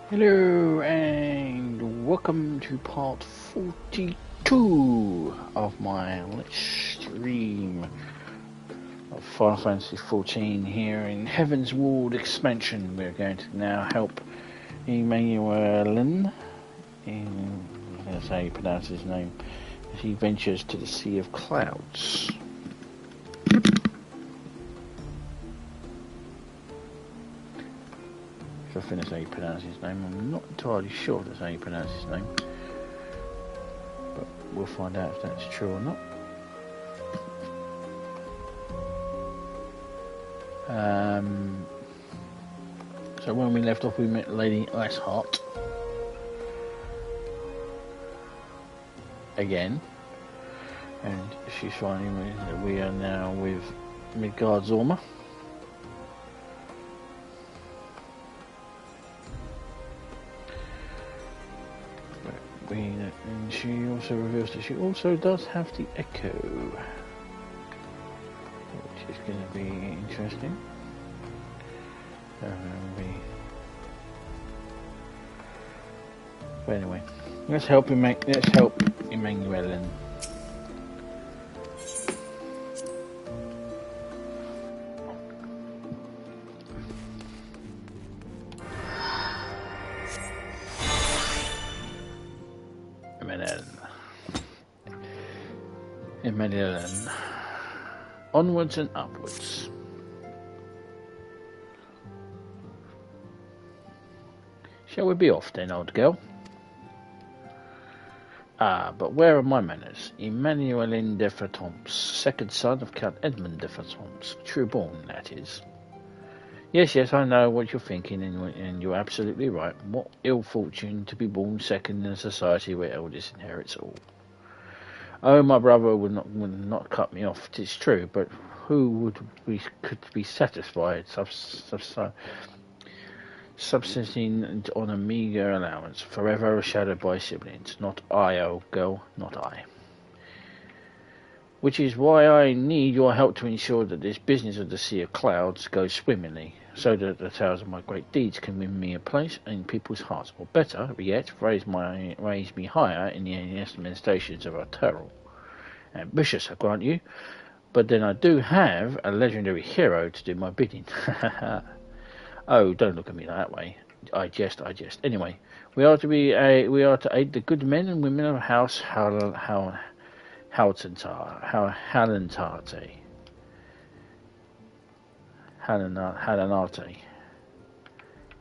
Hello and welcome to part 42 of my Let's Stream of Final Fantasy XIV here in Heaven's Ward expansion. We're going to now help Emmanellian, that's how you pronounce his name, as he ventures to the Sea of Clouds. I think that's how you pronounce his name. I'm not entirely sure that's how you pronounce his name, but we'll find out if that's true or not. So when we left off, we met Lady Iceheart again, and she's finding that we are now with Midgard's Orma. And she also reveals that she also does have the echo, which is going to be interesting. But anyway, let's help Emmanellian. Emmanellian. Onwards and upwards. Shall we be off then, old girl? Ah, but where are my manners? Emmanellian de Fortemps, second son of Count Edmund de Fortemps, true born, that is. Yes, I know what you're thinking, and you're absolutely right. What ill fortune to be born second in a society where eldest inherits all. Oh, my brother would not cut me off, 'tis true, but who could be satisfied subsisting on a meagre allowance, forever overshadowed by siblings? Not I, old girl, not I. Which is why I need your help to ensure that this business of the Sea of Clouds goes swimmingly, so that the tales of my great deeds can win me a place in people's hearts, or better yet, raise me higher in the estimations of Artoirel. Ambitious, I grant you, but then I do have a legendary hero to do my bidding. Oh, don't look at me that way. I jest. Anyway, we are to aid the good men and women of House Hallenarte.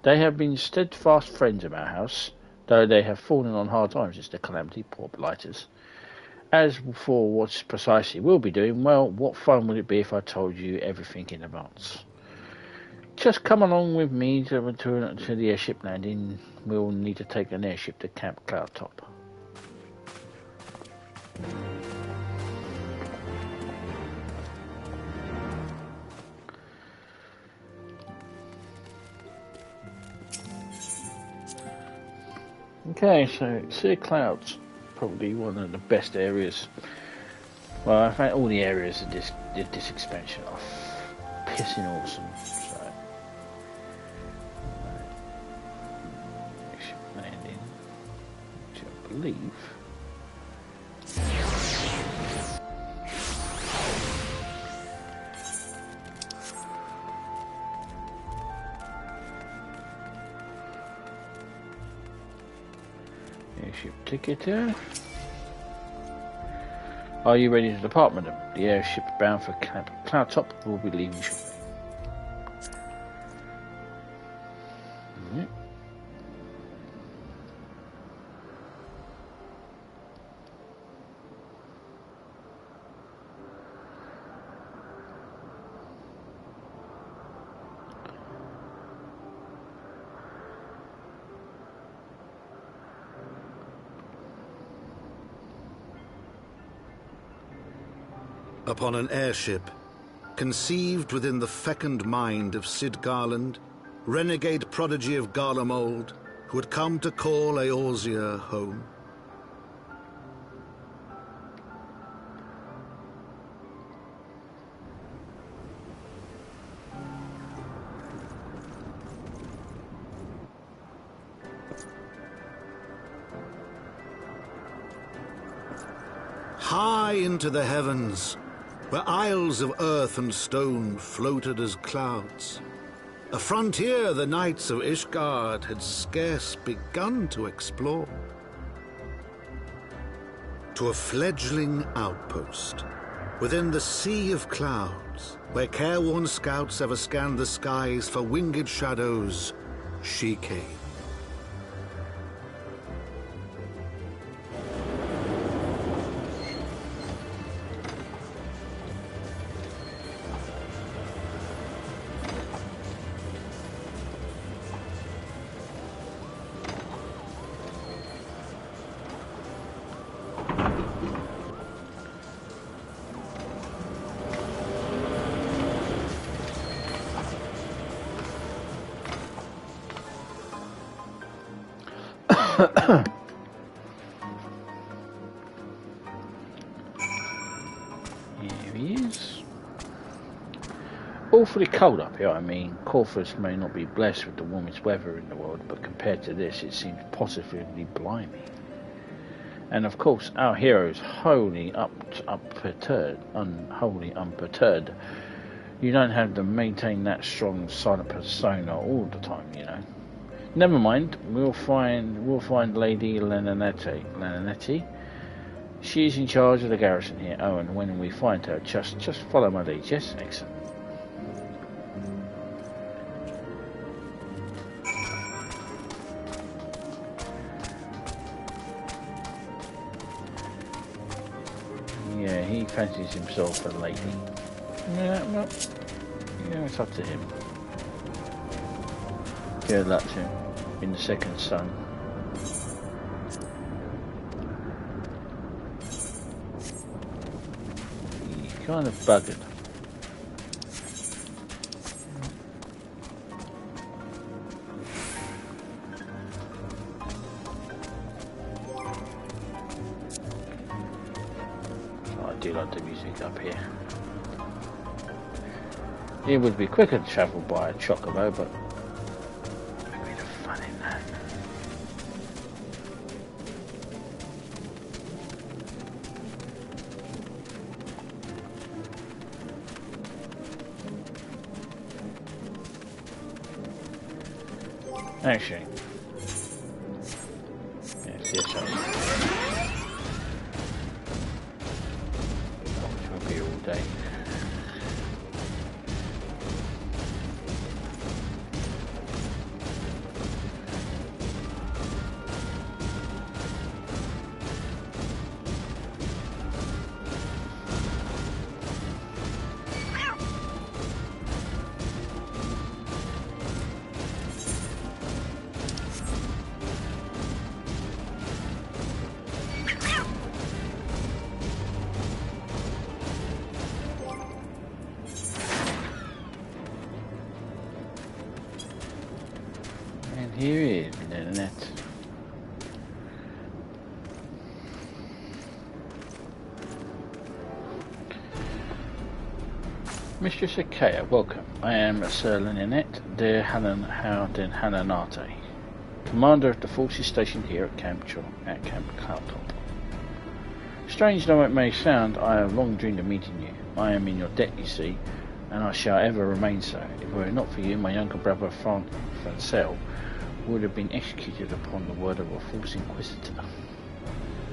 They have been steadfast friends of our house, though they have fallen on hard times since the calamity, poor blighters. As for what precisely we'll be doing, well, what fun would it be if I told you everything in advance? Just come along with me to the airship landing. We'll need to take an airship to Camp Cloudtop. Okay, so Sea of Clouds, probably one of the best areas. Well, I find all the areas of this expansion are pissing awesome. So, airship landing, which I believe. Airship ticket here. Are you ready to depart, madam? The airship bound for Camp Cloudtop will be leaving shortly. Upon an airship, conceived within the fecund mind of Cid Garland, renegade prodigy of Garlemald, who had come to call Eorzea home. high into the heavens, where isles of earth and stone floated as clouds. A frontier the knights of Ishgard had scarce begun to explore. To a fledgling outpost, within the sea of clouds, where careworn scouts ever scanned the skies for winged shadows, she came. Here he is. Awfully cold up here. I mean, Corfus may not be blessed with the warmest weather in the world, but compared to this, it seems positively blimey. And of course, our hero is wholly unperturbed. You don't have to maintain that strong, silent persona all the time, you know. Never mind. We'll find Lady Lenanetti. She's in charge of the garrison here. Oh, and when we find her, just follow my lead. Yes, excellent. Yeah, he fancies himself a lady. Yeah, well, yeah, it's up to him. Good luck to him in the second son. He's kind of buggered. I do like the music up here. It would be quicker to travel by a chocobo, but a bit of fun in that. Actually, yes, which will be all day. Here is the net. Mistress Akea, welcome. I am Sir Lynette de Hananate, commander of the forces stationed here at Camp Cloudtop. Strange though it may sound, I have long dreamed of meeting you. I am in your debt, you see, and I shall ever remain so. If it were not for you, my younger brother Francel would have been executed upon the word of a false inquisitor.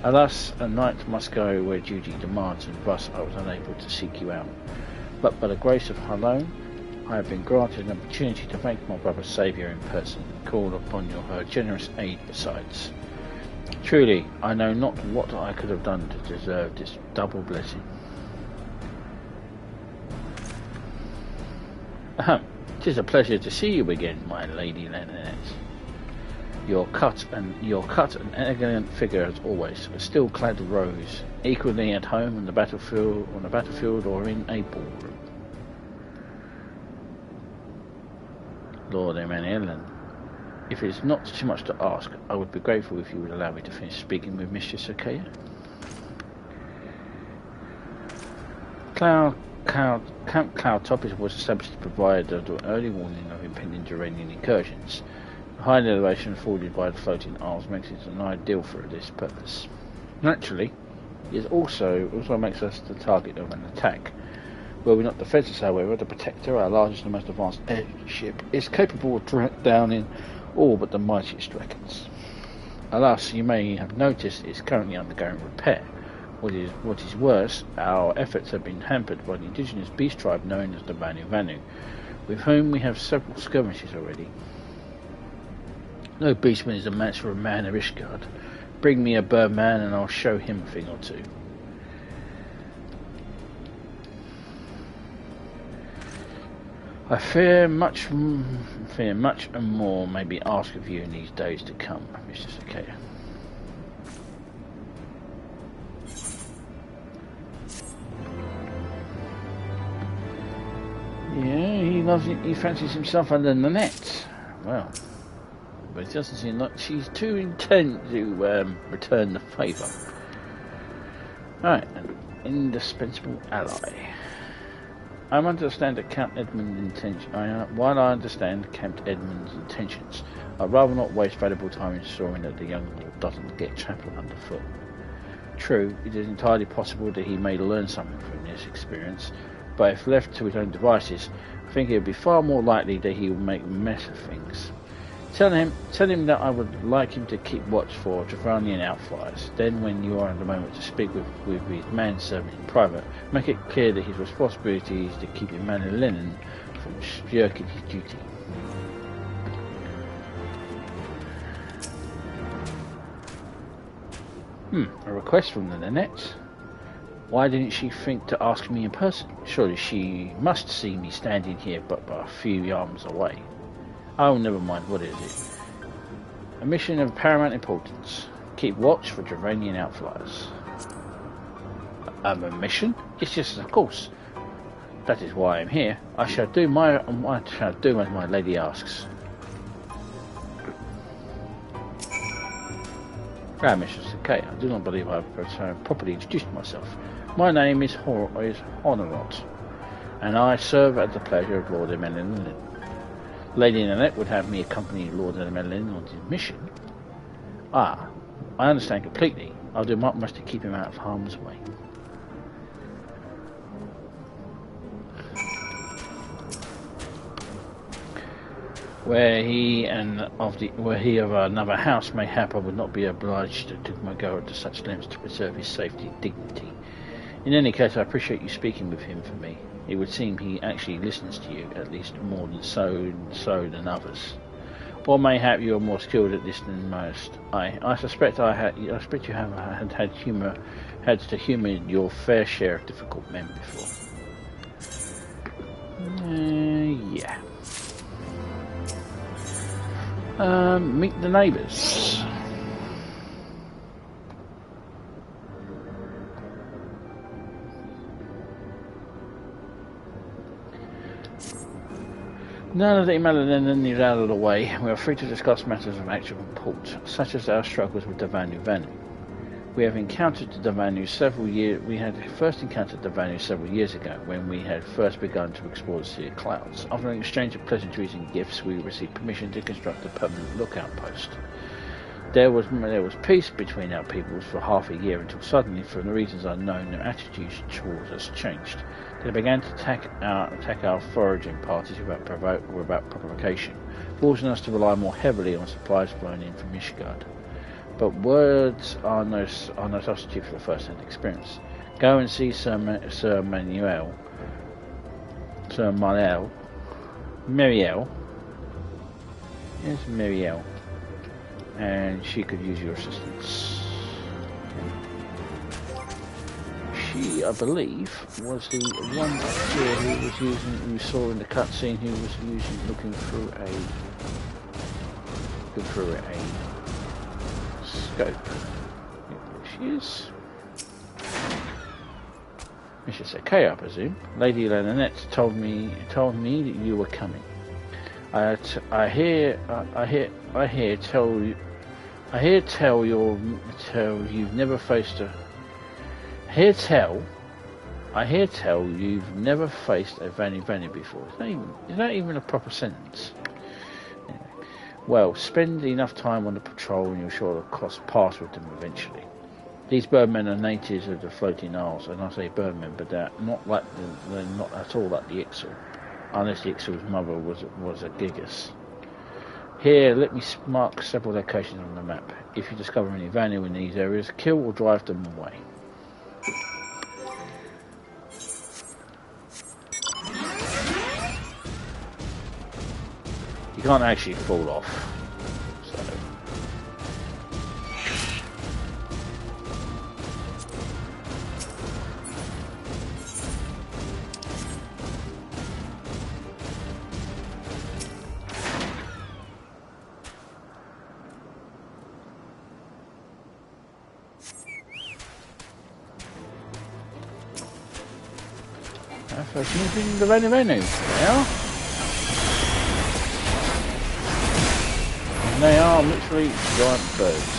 Alas, a knight must go where duty demands, and thus I was unable to seek you out. But by the grace of Halone, I have been granted an opportunity to thank my brother's saviour in person, and call upon her generous aid besides. Truly, I know not what I could have done to deserve this double blessing. Ahem, 'tis a pleasure to see you again, my Lady Leonette. Your cut and elegant figure as always, a still-clad rose, equally at home on the battlefield or in a ballroom. Lord Emmanellian, if it is not too much to ask, I would be grateful if you would allow me to finish speaking with Mistress Akea. Camp Cloudtop was established to provide an early warning of impending Duranian incursions. The high elevation afforded by the floating isles makes it an ideal for this purpose. Naturally, It also makes us the target of an attack. Were we not defenceless, however, the Protector, our largest and most advanced airship, is capable of downing all but the mightiest dragons. Alas, you may have noticed it is currently undergoing repair. What is worse, our efforts have been hampered by the indigenous beast tribe known as the Vanu, with whom we have several skirmishes already. No beastman is a match for a man of Ishgard. Bring me a birdman and I'll show him a thing or two. I fear much and more may be asked of you in these days to come, Mr. Sakaya. Yeah, he fancies himself under the net. Well, but it doesn't seem like she's too intent to return the favour. Right, an indispensable ally. While I understand Count Edmund's intentions, I'd rather not waste valuable time ensuring that the young lord doesn't get trampled underfoot. True, it is entirely possible that he may learn something from this experience, but if left to his own devices, I think it would be far more likely that he will make a mess of things. Tell him that I would like him to keep watch for Drevanian outflyers. Then, when you are in the moment to speak with his manservant in private, make it clear that his responsibility is to keep Emmanellian from shirking his duty. A request from the Nanette? Why didn't she think to ask me in person? Surely she must see me standing here but a few arms away. Oh, never mind, what is it? A mission of paramount importance. Keep watch for Drevanian outflyers. A mission? Yes, of course. That is why I am here. I shall do as my lady asks. Mr. Sakaya, I do not believe I have properly introduced myself. My name is Honorot, and I serve at the pleasure of Lord Emmanellian. Lady Nanette would have me accompany Lord Emmanellian on his mission. I understand completely. I'll do my utmost to keep him out of harm's way. Where he of another house mayhap I would not be obliged to go to such lengths to preserve his safety and dignity. In any case, I appreciate you speaking with him for me. It would seem he actually listens to you, at least more than than others. Or mayhap you are more skilled at this than most. I suspect you have had to humour your fair share of difficult men before. Yeah. Meet the neighbours. Now that Emmanellian is out of the way, we are free to discuss matters of actual import, such as our struggles with the Vanu. We have encountered the Vanu several years. We had first encountered the Vanu several years ago, when we had first begun to explore the Sea of Clouds. After an exchange of pleasantries and gifts, we received permission to construct a permanent lookout post. There was peace between our peoples for half a year, until suddenly, for reasons unknown, their attitudes towards us changed. They began to attack our foraging parties without provocation, forcing us to rely more heavily on supplies flown in from Ishgard. But words are no substitute for the first-hand experience. Go and see Sir Meriel, yes, Meriel, and she could use your assistance. She, I believe, was the one here who saw in the cutscene who was looking through a scope. Here she is. Mr. Sakaya, I presume. Lady Nanette told me that you were coming. I hear tell you've never faced a Vanu before. Is that even a proper sentence? Anyway. Well, spend enough time on the patrol and you'll sure pass with them eventually. These birdmen are natives of the floating isles, and I say birdmen, but they're not at all like the Ixal, unless the Ixal's mother was a gigas. Here, let me mark several locations on the map. If you discover any Vanu in these areas, kill or drive them away. You can't actually fall off. First moving the Vanu now. And they are literally giant birds.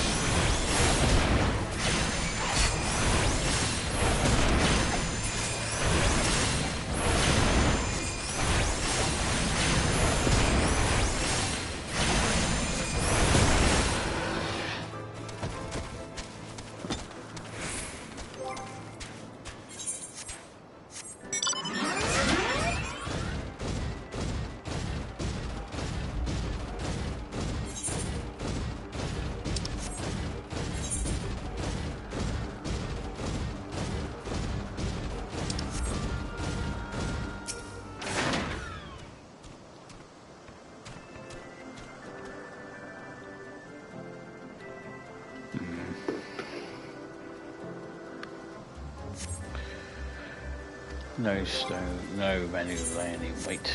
No stone, no Vanu laying in wait.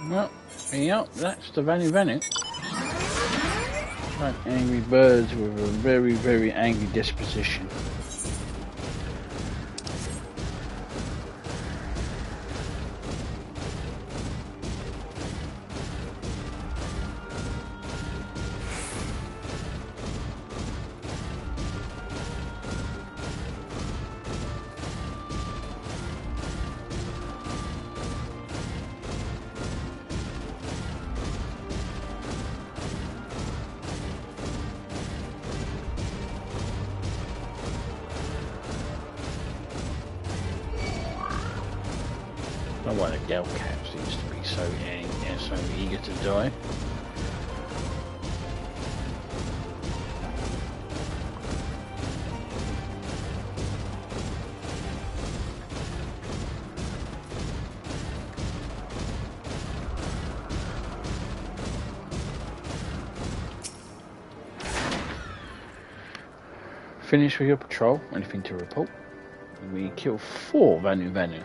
Well, yep, that's the Vanu. Like angry birds with a very, very angry disposition. I don't know why the gal cat seems to be so eager to die. Finish with your patrol. Anything to report? We killed 4 Vanu.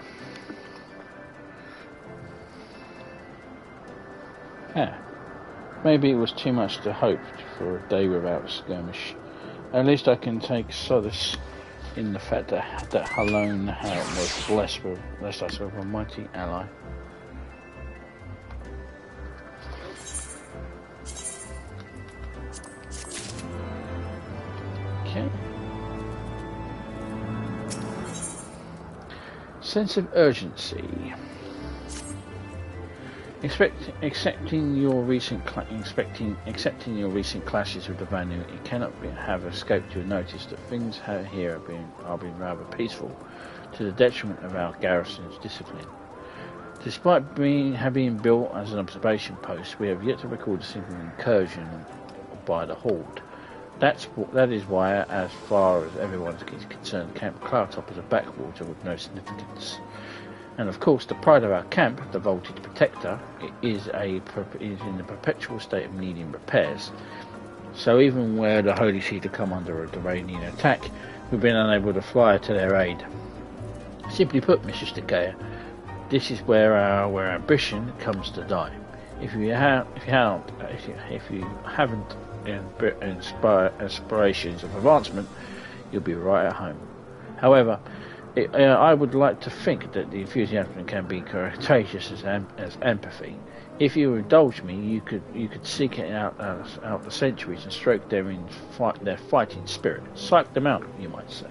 Yeah. Maybe it was too much to hope for a day without a skirmish. At least I can take solace in the fact that Halone was blessed us with a mighty ally. Okay. Sense of urgency. Accepting your recent clashes with the Vanu, it cannot have escaped your notice that things here are being rather peaceful, to the detriment of our garrison's discipline. Despite having been built as an observation post, we have yet to record a single incursion by the Horde. That is why, as far as everyone is concerned, Camp Cloudtop is a backwater with no significance. And of course, the pride of our camp, the Voltage Protector, is in the perpetual state of needing repairs. So even where the Holy See to come under a Duranian attack, we've been unable to fly to their aid. Simply put, Mr. Stakea, this is where our ambition comes to die. If you haven't aspirations of advancement, you'll be right at home. However, I would like to think that the enthusiasm can be contagious as empathy. If you indulge me, you could seek it out the centuries and stroke their fighting spirit. Psych them out, you might say.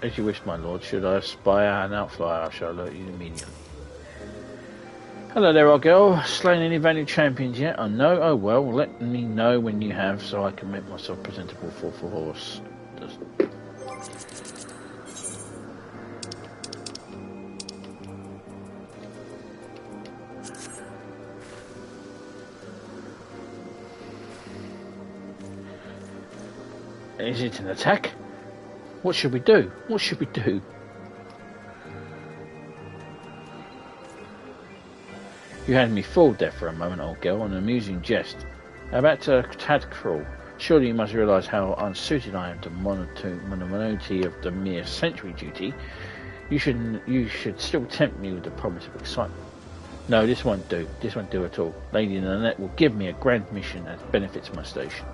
As you wish, my lord. Should I spy an outflyer, I shall alert you immediately. Hello there, old girl. Slain any valued champions yet? Oh no? Oh well, let me know when you have, so I can make myself presentable for horse. Is it an attack? What should we do? What should we do? You had me fooled there for a moment, old girl, an amusing jest. About a tad cruel. Surely you must realise how unsuited I am to monotony of the mere sentry duty. You should still tempt me with the promise of excitement. No, this won't do. This won't do at all. Lady Nanette will give me a grand mission that benefits my station.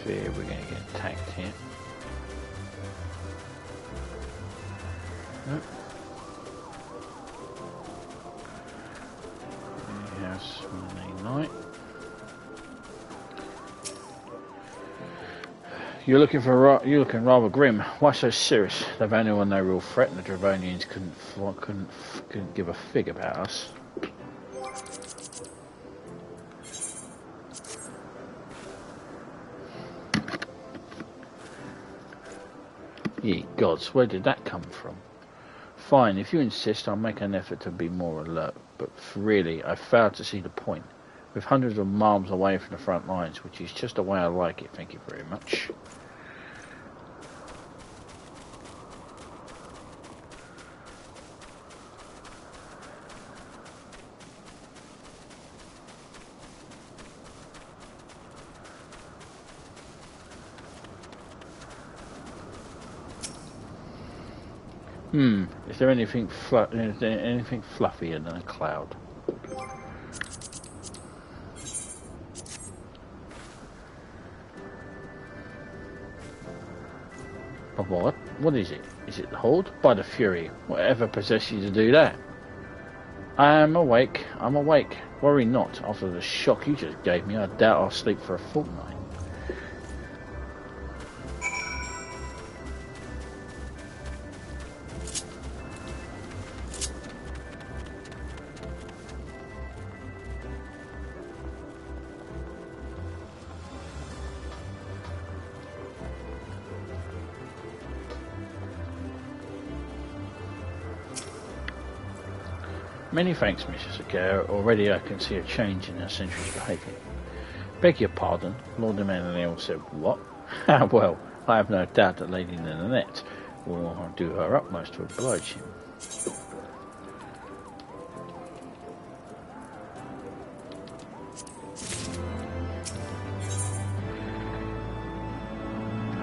We're going to get attacked here. Nope. Yes, Knight. You're looking rather grim. Why so serious? The Vanir are no real threat, and the Dravonians couldn't give a fig about us. Ye gods, where did that come from? Fine, if you insist, I'll make an effort to be more alert, but really, I fail to see the point. With hundreds of miles away from the front lines, which is just the way I like it, thank you very much. Is there anything fluffier than a cloud? But what? What is it? Is it the Horde? By the Fury, whatever possessed you to do that? I am awake. I'm awake. Worry not. After the shock you just gave me, I doubt I'll sleep for a fortnight. Many thanks, Mrs. Aguirre. Already I can see a change in her sentry's behaviour. Beg your pardon, Lord Emmanellian said what? Well, I have no doubt that Lady Nanette will do her utmost to oblige him.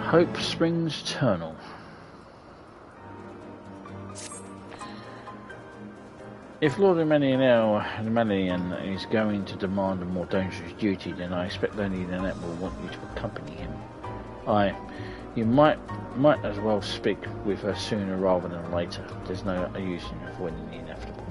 Hope springs eternal. If Lord Emmanellian is going to demand a more dangerous duty, then I expect Lady Lynette will want you to accompany him. You might as well speak with her sooner rather than later. There's no use in avoiding the inevitable.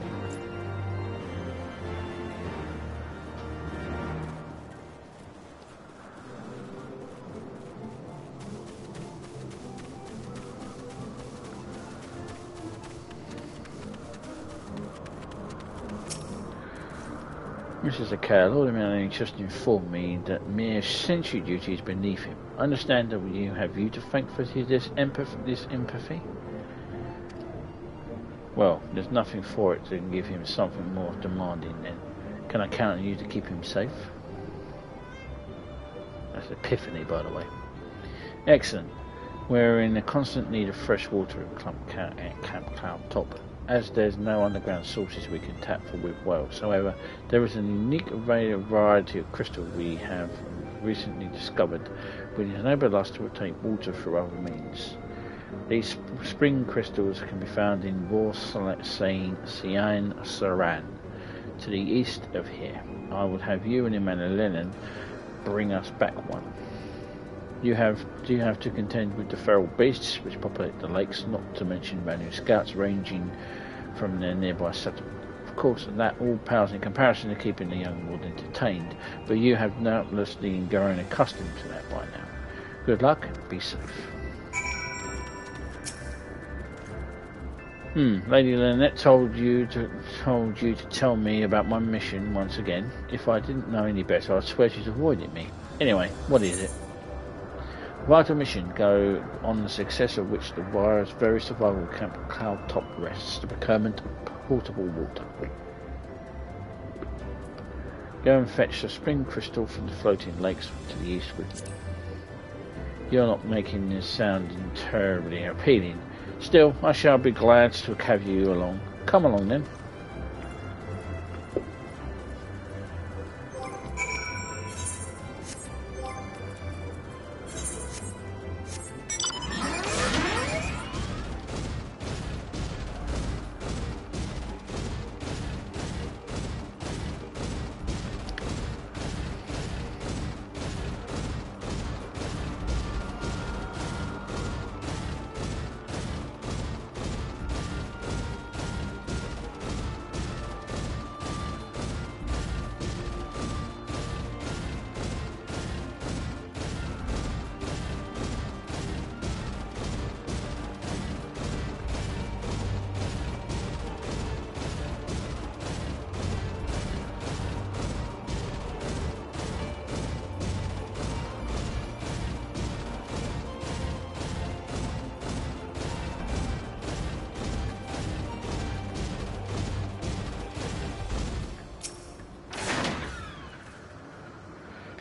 Mrs. Acale, Lord Emmanellian just informed me that mere sentry duty is beneath him. I understand that you have you to thank for this empathy. Well, there's nothing for it to give him something more demanding then. Can I count on you to keep him safe? That's epiphany, by the way. Excellent. We're in a constant need of fresh water at Camp Cloud Top, as there's no underground sources we can tap for with wells. However, there is a unique variety of crystal we have recently discovered, which enable us to obtain water through other means. These spring crystals can be found in Sian Saran, to the east of here. I would have you and Emmanellian bring us back one. Do you have to contend with the feral beasts which populate the lakes, not to mention random scouts ranging from their nearby settlement? Of course, that all pales in comparison to keeping the young lord entertained, but you have doubtlessly grown accustomed to that by now. Good luck and be safe. Lady Lynette told you to tell me about my mission once again. If I didn't know any better, I'd swear she's avoiding me. Anyway, what is it? Vital mission, go on the success of which the very survival camp Cloud Top rests, the procurement of portable water. Go and fetch the spring crystal from the floating lakes to the east with me. You're not making this sound terribly appealing. Still, I shall be glad to have you along. Come along then.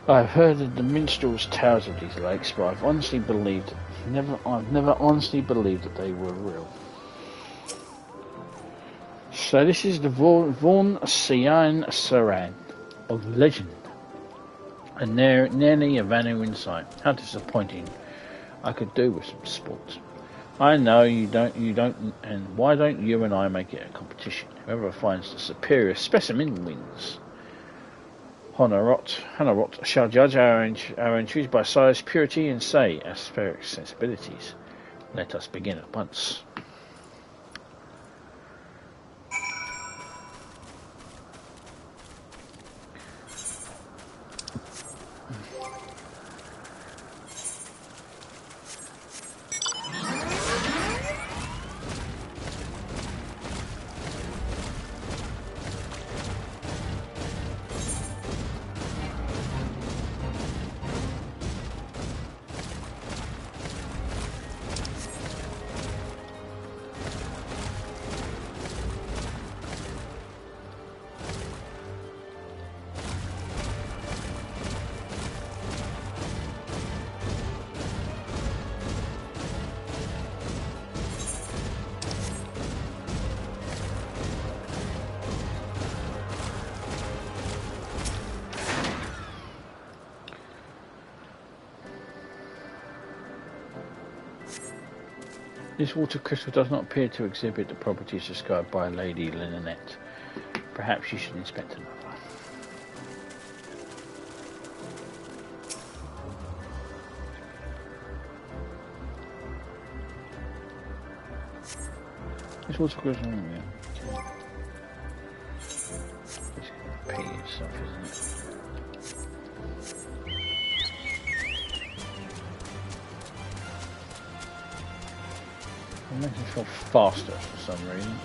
I've heard of the minstrels' tales of these lakes, but I've never honestly believed that they were real. So this is the Sian Saran of legend, and nearly a Vanu in sight. How disappointing! I could do with some sport. I know you don't, and why don't you and I make it a competition? Whoever finds the superior specimen wins. Honorot shall judge our entries by size, purity, and aspheric sensibilities. Let us begin at once. This water crystal does not appear to exhibit the properties described by Lady Lynette. Perhaps you should inspect another. This water goes on, yeah. It's going to pee itself, isn't it? It makes me feel faster for some reason.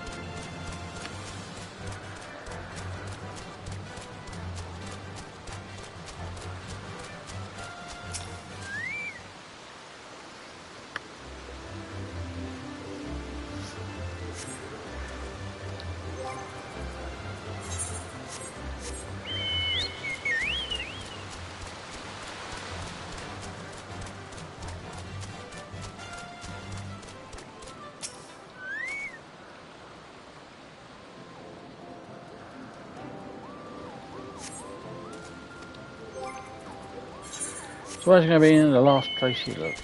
So where's going to be in the last place you looked?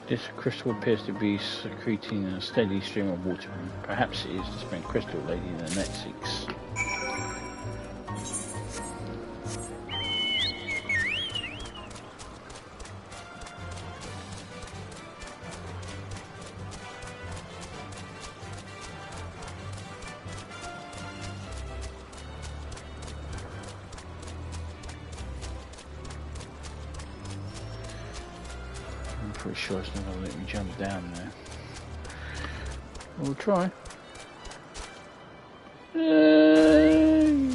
This crystal appears to be secreting a steady stream of water. Perhaps it is the spent crystal Lady Iceheart seeks. Pretty sure it's not going to let me jump down there. We'll try. Yay!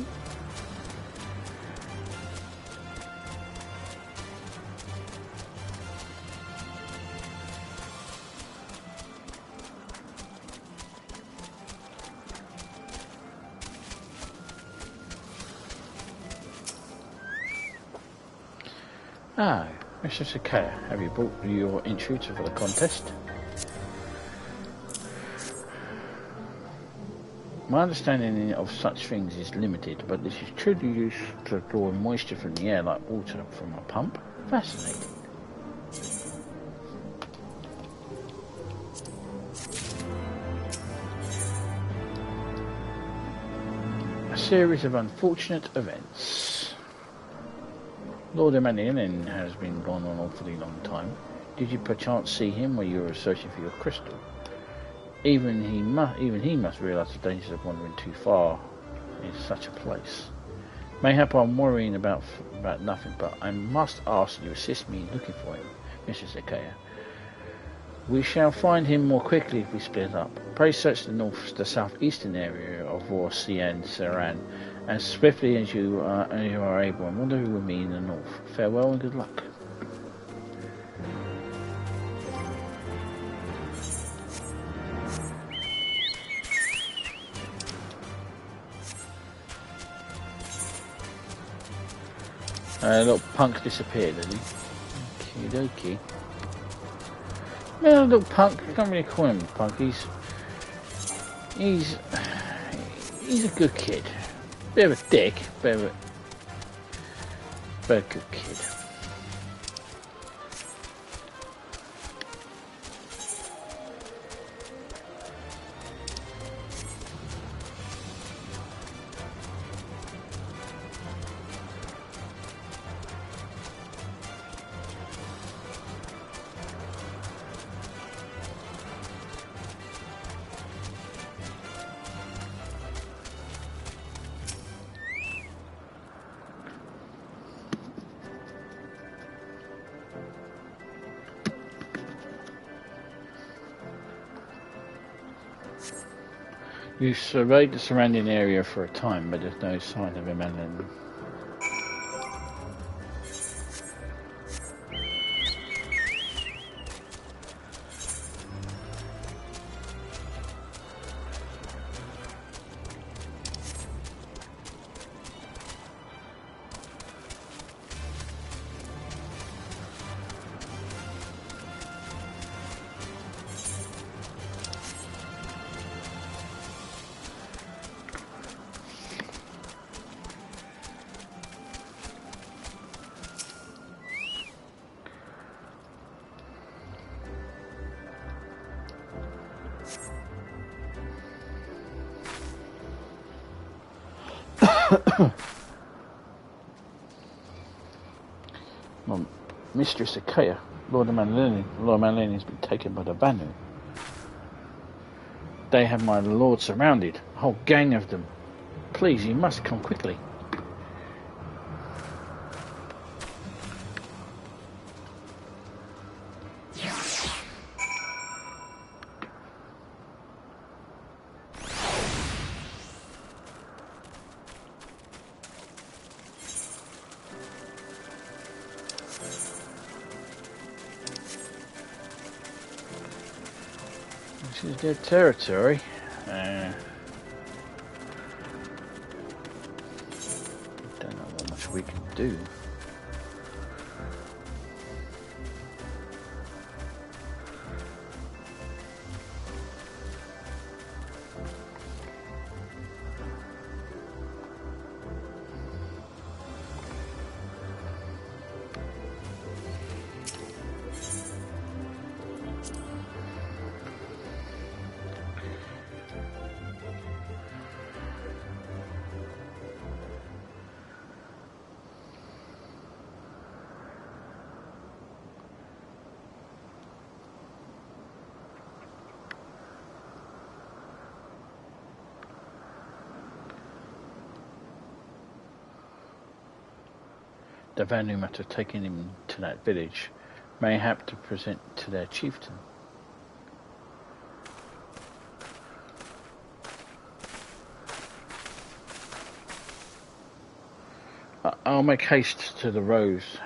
Ah. Mr. Sakaya, have you brought your intruder for the contest? My understanding of such things is limited, but this is truly used to draw moisture from the air like water from a pump. Fascinating. A series of unfortunate events. Lord Emmanellian has been gone an awfully long time. Did you perchance see him while you were searching for your crystal? Even he must realise the dangers of wandering too far in such a place. Mayhap I'm worrying about nothing, but I must ask you assist me in looking for him, Mr. Sakaya. We shall find him more quickly if we split up. Pray search the southeastern area of Vorsian Saran as swiftly as you are able, and rendezvous with me in the north. Farewell and good luck. Little punk disappeared, did he? Okie dokie. Yeah, little punk. I can't really call him a punk. He's a good kid. Bit of a dick, but a good kid. You've surveyed the surrounding area for a time, but there's no sign of Emmanellian. Well, Mistress Achaia, Lord Emmanellian has been taken by the Vanu. They have my lord surrounded, a whole gang of them. Please, you must come quickly. This is their territory. Don't know what much we can do. The Vanu might have taken him to that village, mayhap to present to their chieftain. I'll make haste to the Rose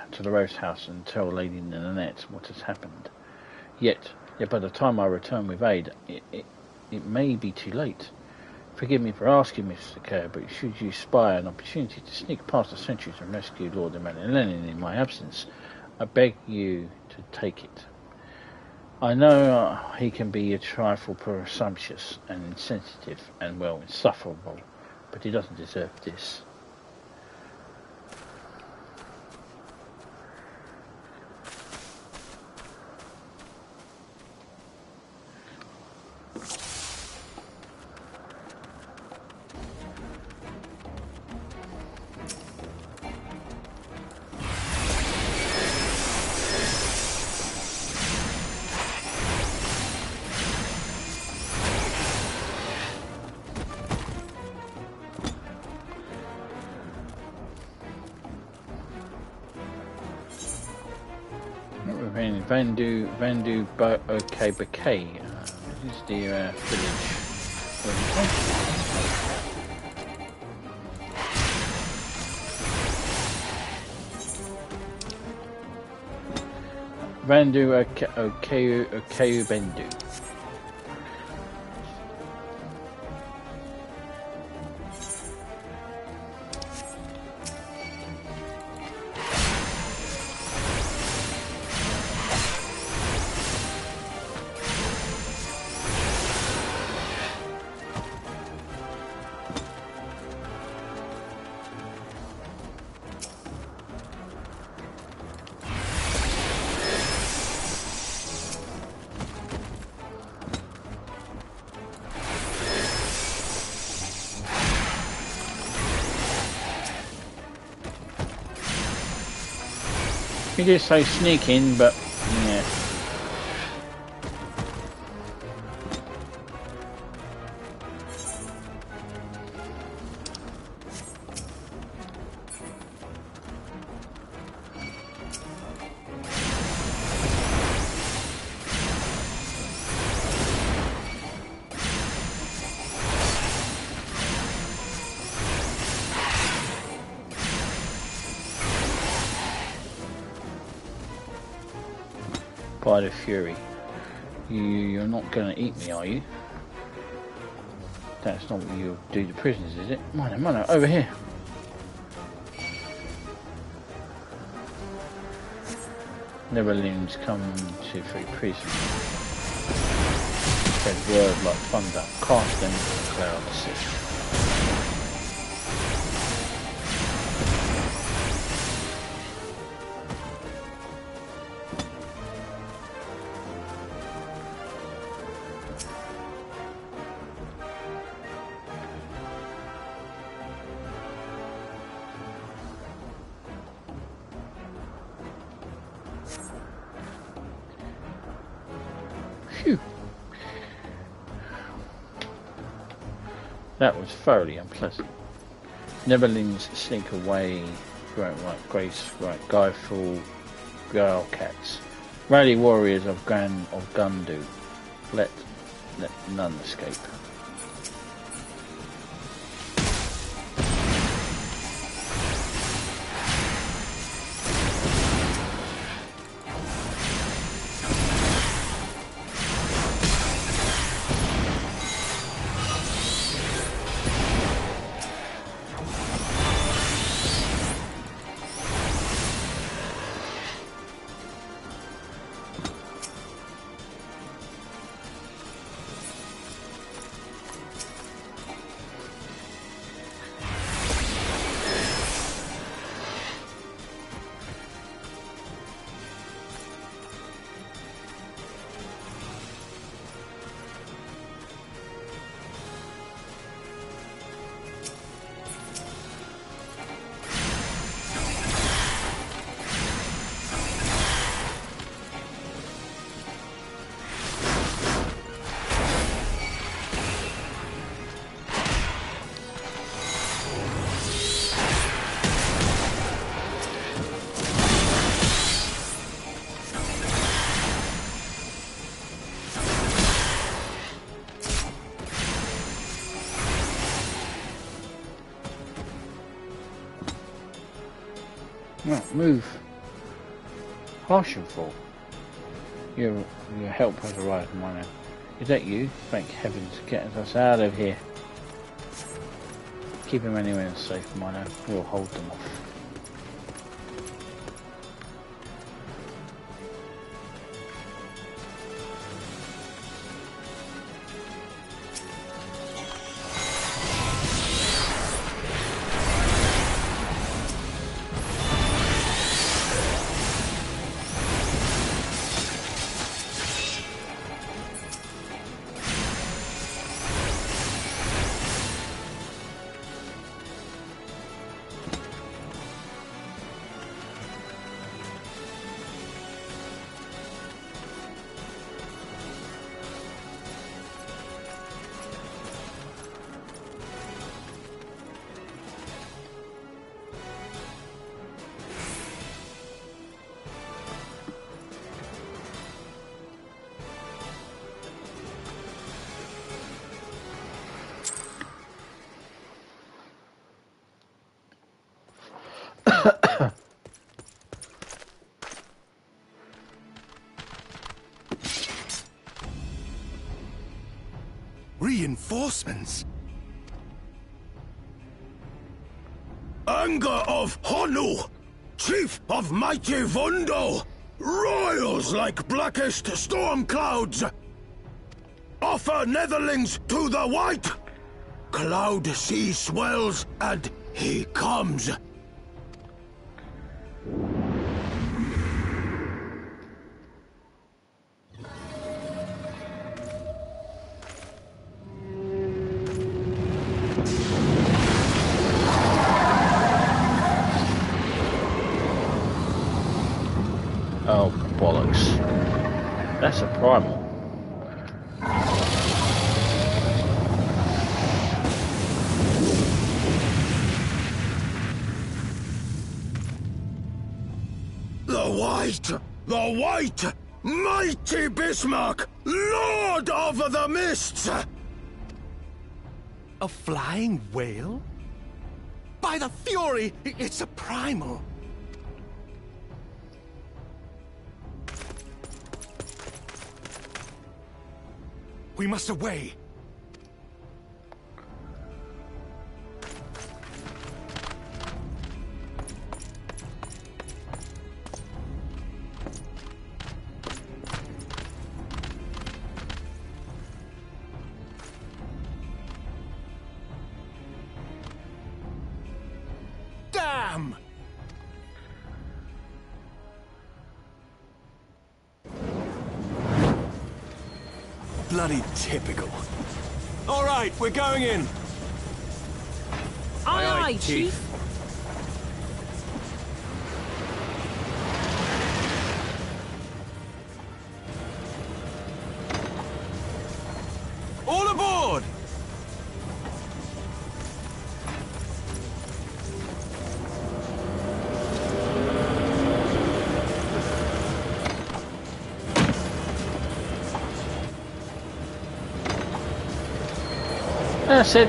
house and tell Lady Nanette what has happened. Yet by the time I return with aid, it may be too late. Forgive me for asking, Mr. Kerr, but should you spy an opportunity to sneak past the sentries and rescue Lord Emmanellian in my absence, I beg you to take it. I know he can be a trifle presumptuous and insensitive and, well, insufferable, but he doesn't deserve this. Vandu Okay Bouquet. This is the village. Vandu Okay Bendu. He did say sneak in, but yeah. By the Fury. You're not going to eat me, are you? That's not what you'll do to prisoners, is it? Mino, over here. Neverlands come to free prisoners. Spread word like thunder. Cast them into the clouds. Phew. That was thoroughly unpleasant. Netherlands sneak away, right, Grace, right, Guyful, Growl Cats. Rally warriors of Gundu. Let none escape. No, move. Harshenfall. Your help has arrived, Mino. Is that you? Thank heavens, get us out of here. Keep them anywhere safe, Mino. We'll hold them off. Reinforcements? Anger of Honu, chief of mighty Vundo, royals like blackest storm clouds. Offer netherlings to the white. Cloud sea swells and he comes. Oh, bollocks. That's a primal. The White! Mighty Bismarck! Lord of the Mists! A flying whale? By the Fury, it's a primal! We must away! Damn! Bloody typical. All right, we're going in. Aye, aye, Chief. That's it.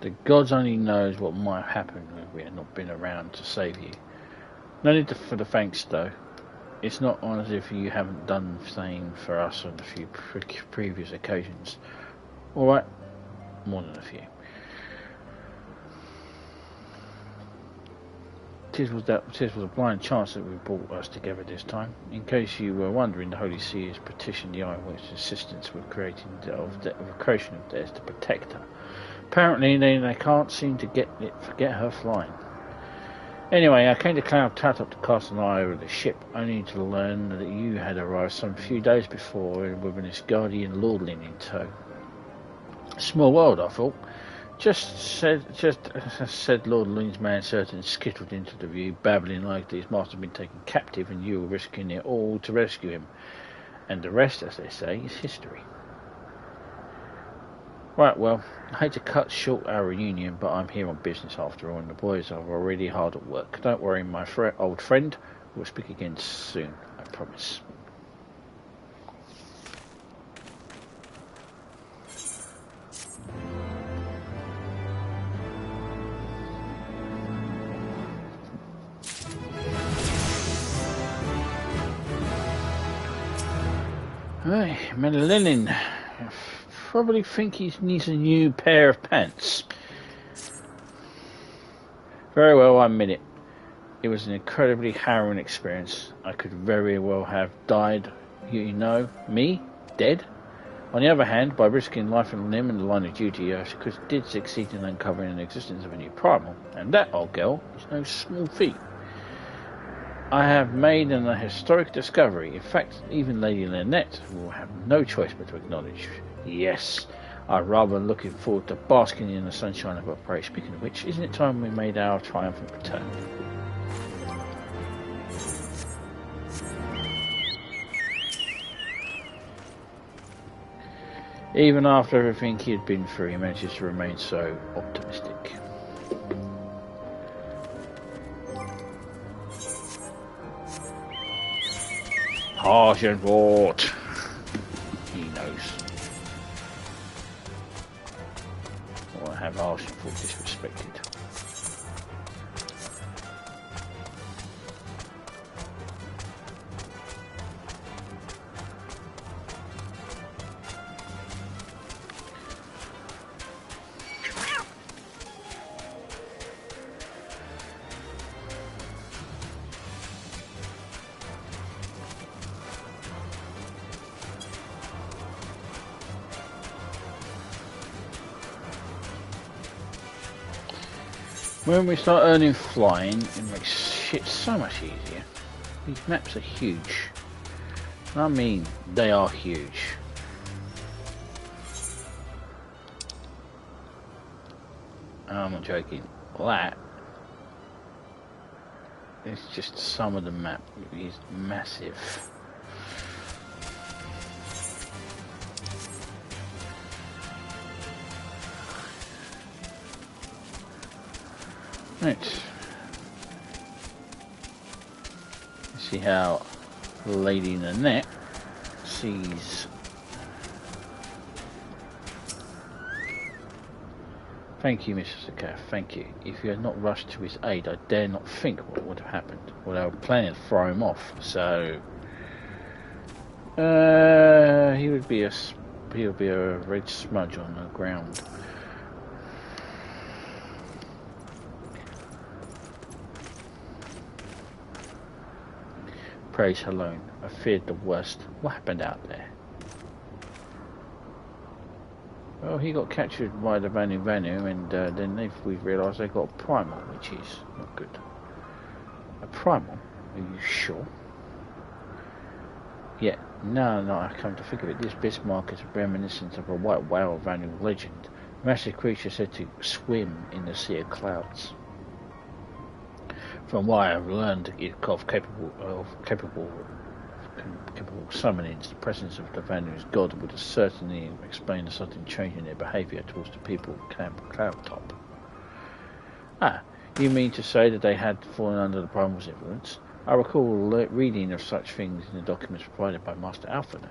The gods only knows what might happen if we had not been around to save you. No need for the thanks, though. It's not as if you haven't done the same for us on a few previous occasions. Alright, more than a few. Tis was a blind chance that we brought us together this time. In case you were wondering, the Holy See has petitioned the Iron Witch's assistance with creation of theirs to protect her. Apparently they can't seem to forget her flying. Anyway, I came to Cloud Tatop to cast an eye over the ship, only to learn that you had arrived some few days before with an Asgardian lordling in tow. Small world, I thought. Just said Lord Ling's manservant skittled into the view, babbling like his master had been taken captive and you were risking it all to rescue him. And the rest, as they say, is history. Right, well, I hate to cut short our reunion, but I'm here on business after all, and the boys are already hard at work. Don't worry, my old friend. We'll speak again soon, I promise. Hey, Emmanellian. Probably think he needs a new pair of pants. Very well, I admit it. It was an incredibly harrowing experience. I could very well have died, you know, me, dead. On the other hand, by risking life and limb in the line of duty, I did succeed in uncovering the existence of a new primal, and that, old girl, is no small feat. I have made a historic discovery. In fact, even Lady Lynette will have no choice but to acknowledge. Yes, I'm rather looking forward to basking in the sunshine of our prey. Speaking of which, isn't it time we made our triumphant return? Even after everything he had been through, he manages to remain so optimistic. Harsh and wrought. He knows. Or have harsh and wrought disrespected. When we start earning flying, it makes shit so much easier. These maps are huge. I mean, they are huge. I'm not joking. That is just some of the map. It is massive. Right. Let's see how Lady Nanette sees. Thank you, Mr. Sakaf, thank you. If you had not rushed to his aid, I dare not think what would have happened. Well, they were planning to throw him off, so he would be a red smudge on the ground. Praise alone. I feared the worst. What happened out there? Well, he got captured by the Vanu, and then we realised they got a primal, which is not good. A primal? Are you sure? Yeah, No, I come to think of it, this Bismarck is reminiscent of a white whale annual legend. A massive creature said to swim in the sea of clouds. From what I have learned, it's capable of summoning the presence of the Vanu's god would certainly explain the sudden change in their behaviour towards the people of Camp Cloudtop. Ah, you mean to say that they had fallen under the Primal's influence? I recall reading of such things in the documents provided by Master Alphino.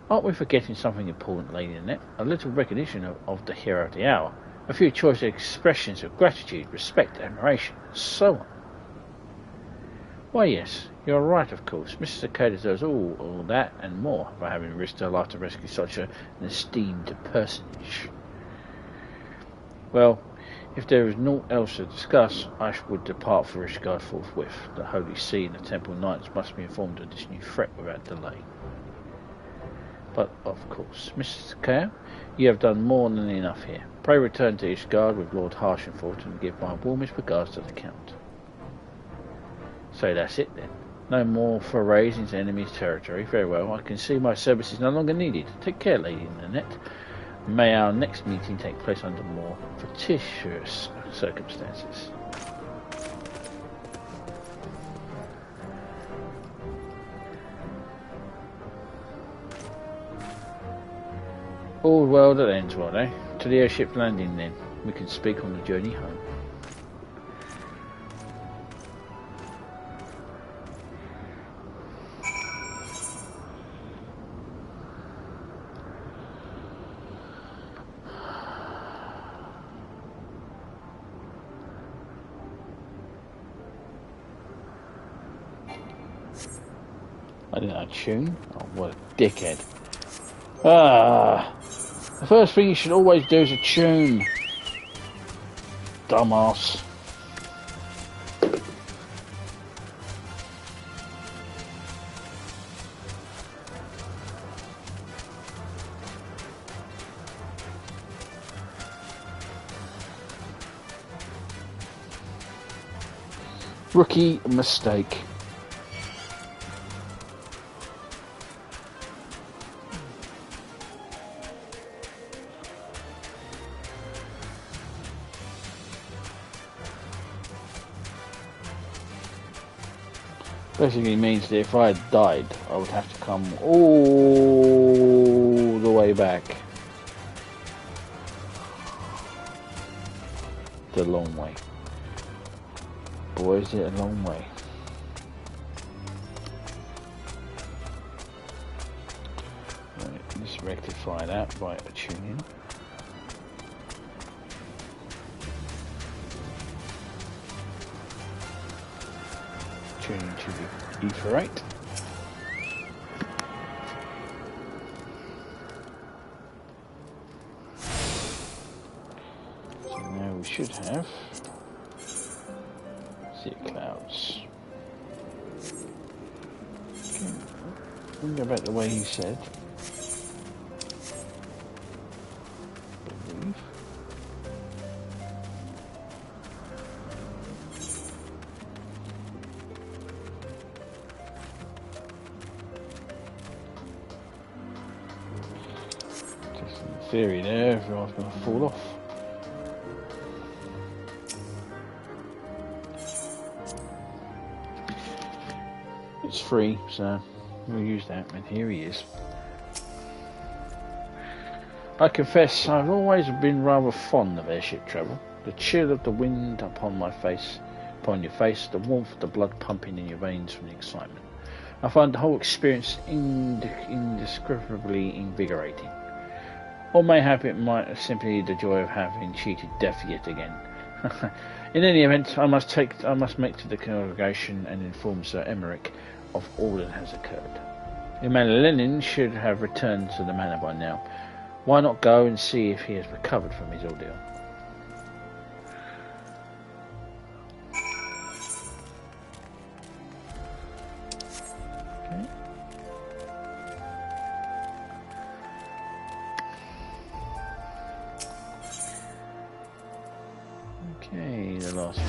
Aren't we forgetting something important, Lady Annette? A little recognition of the hero of the hour, a few choice expressions of gratitude, respect, admiration, and so on. Why, yes, you're right, of course. Mrs. Cicada deserves all that and more for having risked her life to rescue such an esteemed personage. Well, if there is naught else to discuss, I would depart for Ishgard forthwith. The Holy See and the Temple Knights must be informed of this new threat without delay. But, of course, Mrs. Cicada, you have done more than enough here. Pray return to Ishgard with Lord Fortemps and give my warmest regards to the Count. So that's it then. No more forays into enemy's territory. Very well, I can see my services no longer needed. Take care, Lady Annette. May our next meeting take place under more fortuitous circumstances. All well that ends well, eh? To the airship landing then. We can speak on the journey home. I didn't know a tune. Oh, what a dickhead. The first thing you should always do is a tune. Dumbass. Rookie mistake. Basically means that if I had died, I would have to come all the way back. It's a long way. Boy, is it a long way. Right, let's rectify that by tuning. Tuning to the ether rate. So now we should have sea clouds. Okay. We'll go back the way he said. Believe. Just in theory there, everyone's going to fall off. It's free, so we'll use that, and here he is. I confess I've always been rather fond of airship travel. The chill of the wind upon your face, the warmth of the blood pumping in your veins from the excitement. I find the whole experience indescribably invigorating. Or mayhap it might simply the joy of having cheated death yet again. In any event, I must make to the congregation and inform Sir Emmerich of all that has occurred. Emmanellian should have returned to the manor by now. Why not go and see if he has recovered from his ordeal? Okay, the last one.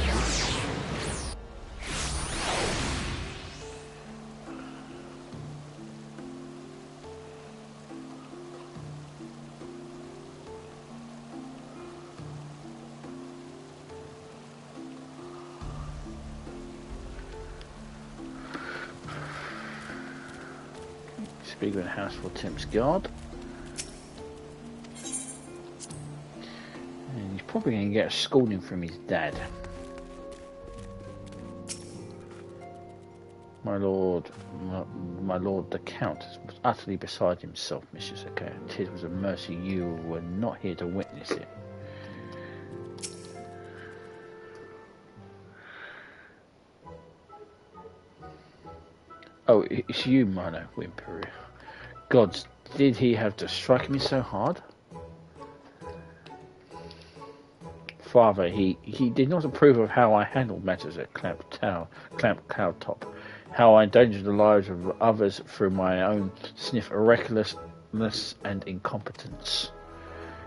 Speak with House Fortemps guard. And he's probably going to get a scolding from his dad. My lord the Count was utterly beside himself, Mistress Oka. 'Tis was a mercy you were not here to witness it. Oh, it's you, Mino, Whimpery. Gods, did he have to strike me so hard? Father, he did not approve of how I handled matters at Clamp Cloudtop, how I endangered the lives of others through my own sniff of recklessness and incompetence.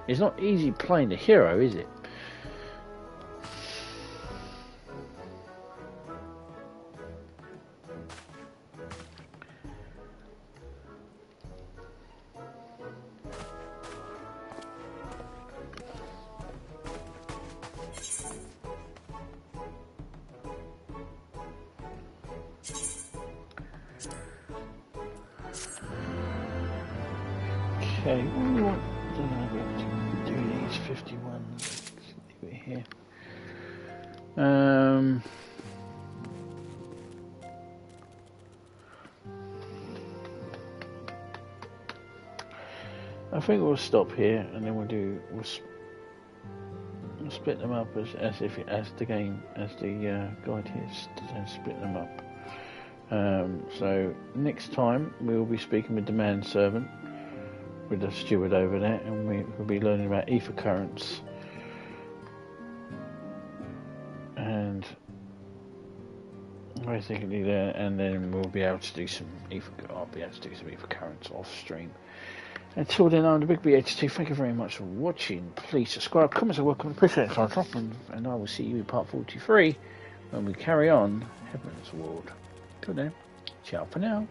It's not easy playing the hero, is it? Okay, what do you want? I don't know what to do these 51. Let's leave it here. I think we'll stop here, and then we'll split them up as the guide here split them up. So next time we will be speaking with the manservant, with the steward over there, and we'll be learning about ether currents, and basically there, and then we'll be able to do some I'll be able to do some ether currents off stream. Until then, I'm the Big BHT. Thank you very much for watching. Please subscribe, comments are welcome, appreciate it, and I will see you in part 43 when we carry on Heaven's Ward. Till then, ciao for now.